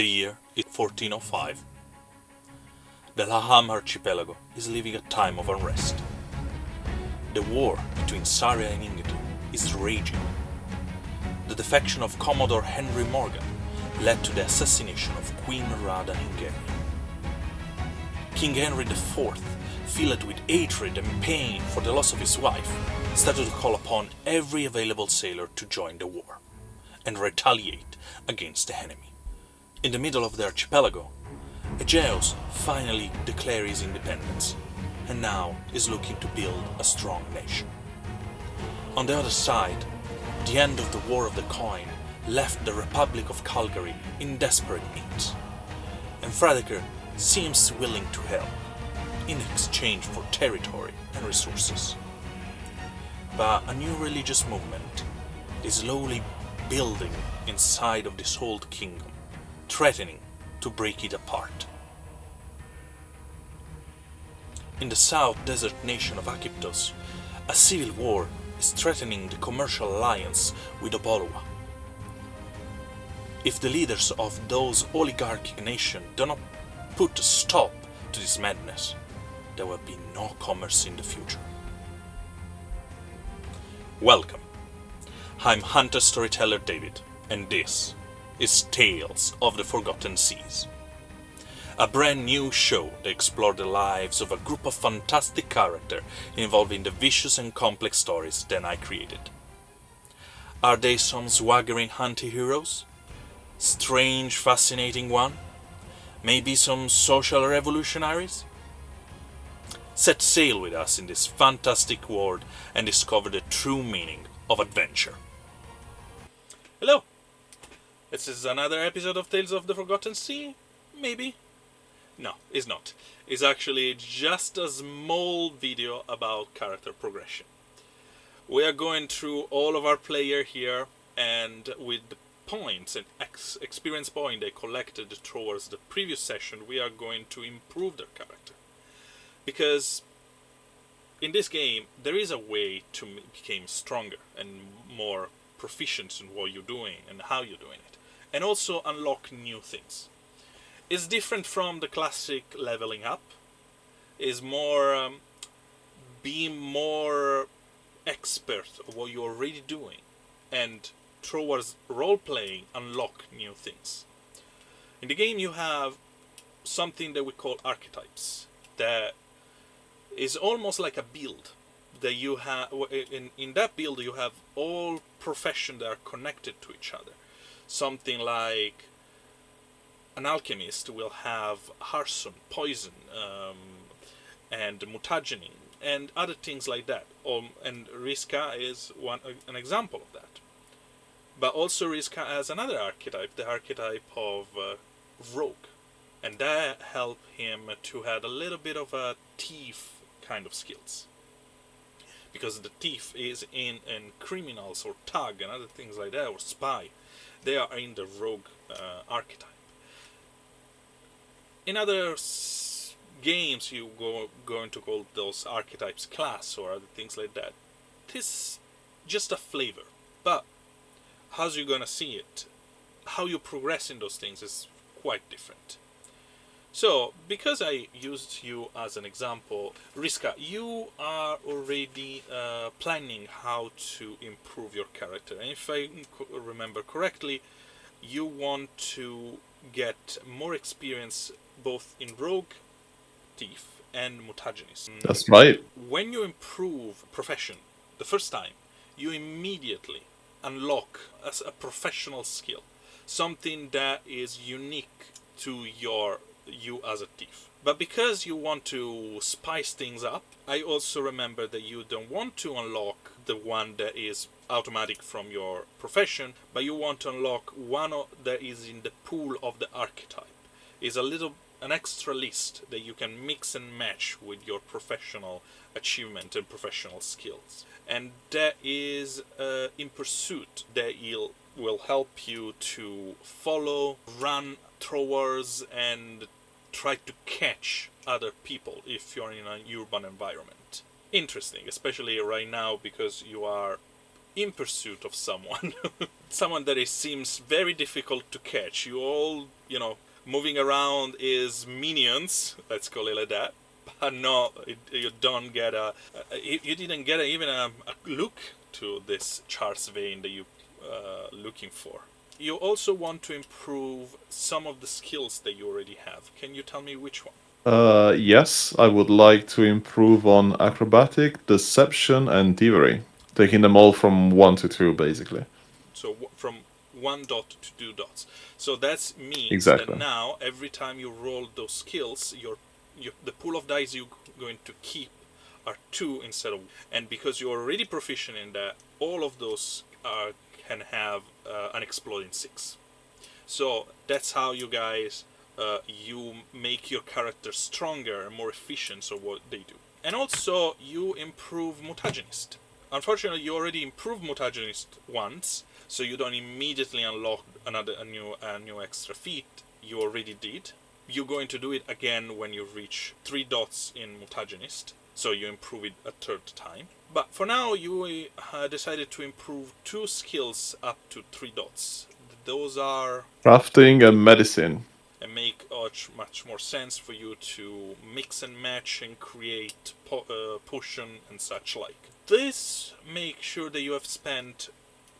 The year is 1405. The Lahamm Archipelago is living a time of unrest. The war between Saria and England is raging. The defection of Commodore Henry Morgan led to the assassination of Queen Rada Hungary. King Henry IV, filled with hatred and pain for the loss of his wife, started to call upon every available sailor to join the war and retaliate against the enemy. In the middle of the archipelago, Aegeus finally declared his independence and now is looking to build a strong nation. On the other side, the end of the War of the Coin left the Republic of Calgary in desperate need, and Fredegar seems willing to help in exchange for territory and resources. But a new religious movement is slowly building inside of this old kingdom, threatening to break it apart. In the south desert nation of Aegyptus, a civil war is threatening the commercial alliance with Obolowa. If the leaders of those oligarchic nations do not put a stop to this madness, there will be no commerce in the future. Welcome. I'm Hunter Storyteller David, and this is Tales of the Forgotten Seas, a brand new show that explores the lives of a group of fantastic characters involving the vicious and complex stories that I created. Are they some swaggering anti-heroes? Strange, fascinating one? Maybe some social revolutionaries? Set sail with us in this fantastic world and discover the true meaning of adventure. Hello! This is another episode of Tales of the Forgotten Sea? Maybe? No, it's not. It's actually just a small video about character progression. We are going through all of our player here, and with the points and experience point they collected towards the previous session, we are going to improve their character. Because in this game, there is a way to become stronger and more proficient in what you're doing and how you're doing it, and also unlock new things. It's different from the classic leveling up. It's more being more expert of what you're already doing, and towards role-playing unlock new things. In the game you have something that we call archetypes, that is almost like a build that you have. In that build you have all professions that are connected to each other. Something like an alchemist will have arson, poison, and mutagening, and other things like that. And Riska is an example of that. But also Riska has another archetype, the archetype of rogue, and that helps him to have a little bit of a thief kind of skills. Because the thief is in criminals or thug and other things like that, or spy. They are in the rogue archetype. In other games you going to call those archetypes class or other things like that. This is just a flavor. But how you're gonna see it, how you progress in those things is quite different. So, because I used you as an example, Riska, you are already planning how to improve your character. And if I remember correctly, you want to get more experience both in rogue, thief, and mutagenist. That's right. When you improve profession the first time, you immediately unlock as a professional skill, something that is unique to you as a thief. But because you want to spice things up, I also remember that you don't want to unlock the one that is automatic from your profession, but you want to unlock one that is in the pool of the archetype. Is an extra list that you can mix and match with your professional achievement and professional skills. And that is in pursuit that will help you to follow, run towards, and try to catch other people if you're in an urban environment. Interesting, especially right now because you are in pursuit of someone, someone that seems very difficult to catch. You all, moving around is minions, let's call it like that. But no, you don't get you didn't get even a look to this Charles vein that you looking for. You also want to improve some of the skills that you already have. Can you tell me which one? Yes, I would like to improve on acrobatic, deception, and thievery, taking them all from 1 to 2, basically. So from 1 dot to 2 dots. So that means that Exactly. now every time you roll those skills, the pool of dice you're going to keep are 2 instead of, and because you're already proficient in that, all of those can have an exploding 6. So that's how you guys you make your character stronger and more efficient of what they do. And also you improve mutagenist. Unfortunately, you already improved mutagenist once, so you don't immediately unlock a new extra feat. You already did. You're going to do it again when you reach 3 dots in mutagenist, so you improve it a third time. But for now, you decided to improve 2 skills up to 3 dots. Those are Crafting and medicine. and make much more sense for you to mix and match and create potion and such like. This makes sure that you have spent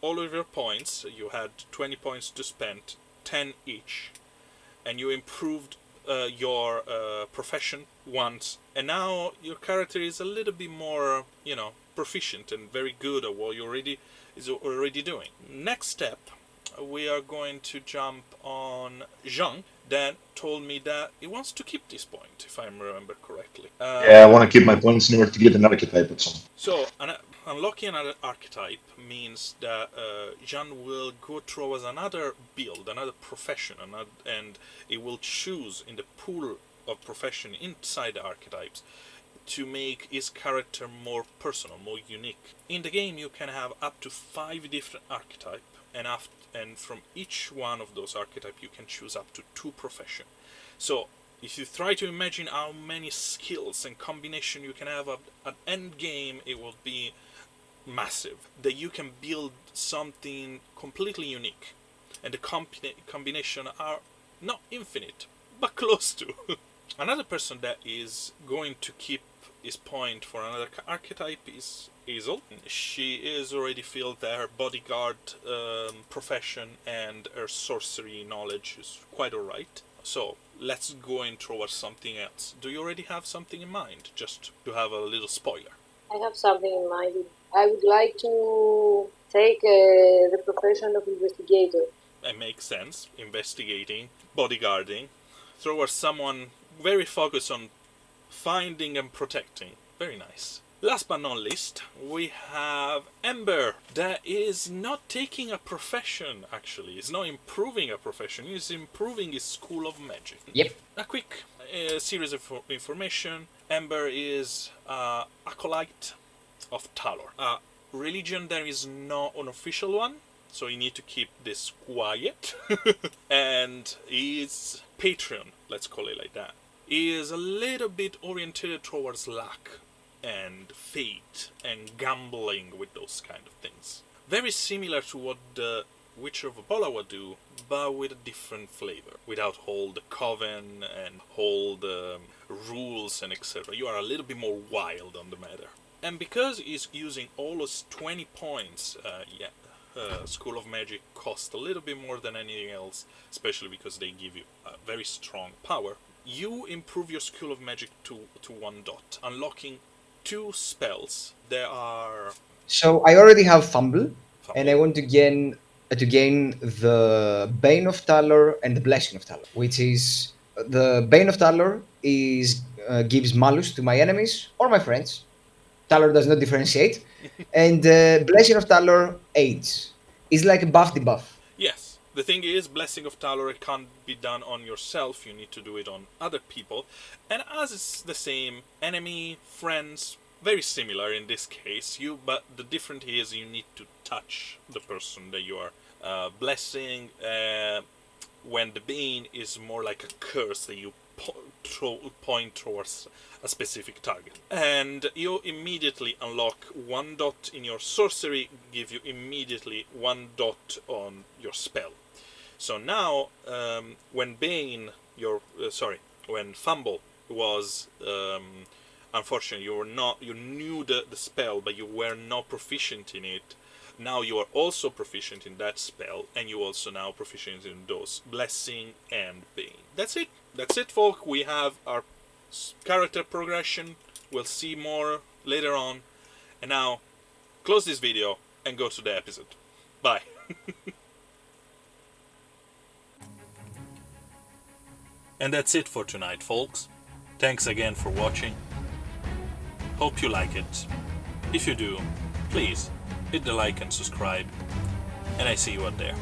all of your points. You had 20 points to spend, 10 each, and you improved your profession once, and now your character is a little bit more, proficient and very good at what you already doing. Next step, we are going to jump on Jean, that told me that he wants to keep this point, if I remember correctly. Yeah, I want to keep my points in order to get an archetype at some. So, unlocking another archetype means that Jean will go towards another build, another profession, and it will choose in the pool of profession inside the archetypes to make his character more personal, more unique. In the game, you can have up to 5 different archetypes, and from each one of those archetypes, you can choose up to 2 profession. So, if you try to imagine how many skills and combination you can have at end game, it will be massive. That you can build something completely unique, and the combination are not infinite, but close to. Another person that is going to keep his point for another archetype is Hazel. She is already filled that her bodyguard profession and her sorcery knowledge is quite alright. So let's go in towards something else. Do you already have something in mind? Just to have a little spoiler. I have something in mind. I would like to take the profession of investigator. It makes sense. Investigating, bodyguarding, towards someone very focused on finding and protecting. Very nice. Last but not least, we have Ember, that is not taking a profession, actually. It's not improving a profession, it's improving his school of magic. Yep. A quick series of information. Ember is acolyte of Talor. Religion, there is no unofficial one, so you need to keep this quiet. And his patron, let's call it like that, is a little bit oriented towards luck and fate and gambling with those kind of things. Very similar to what the Witcher of Apollo would do, but with a different flavor. Without all the coven and all the rules and etc. You are a little bit more wild on the matter. And because he's using all those 20 points, School of Magic costs a little bit more than anything else, especially because they give you a very strong power. You improve your School of Magic to 1 dot, unlocking 2 spells. There are... So I already have Fumble, and I Fumble. want to gain the Bane of Talor and the Blessing of Talor, which is the Bane of Talor is gives malus to my enemies or my friends. Talor does not differentiate, and Blessing of Talor aids. It's like a buff debuff. Yes. The thing is, Blessing of Talor can't be done on yourself, you need to do it on other people. And as it's the same, enemy, friends, very similar in this case, but the difference is you need to touch the person that you are blessing, when the Bane is more like a curse that you point towards a specific target. And you immediately unlock 1 dot in your sorcery, give you immediately 1 dot on your spell. So now, when Bane, when Fumble was, unfortunately, you knew the spell, but you were not proficient in it. Now you are also proficient in that spell, and you also now proficient in those Blessing and Bane. That's it, folk. We have our character progression. We'll see more later on. And now, close this video and go to the episode. Bye. And that's it for tonight, folks. Thanks again for watching. Hope you like it. If you do, please hit the like and subscribe. And I see you out there.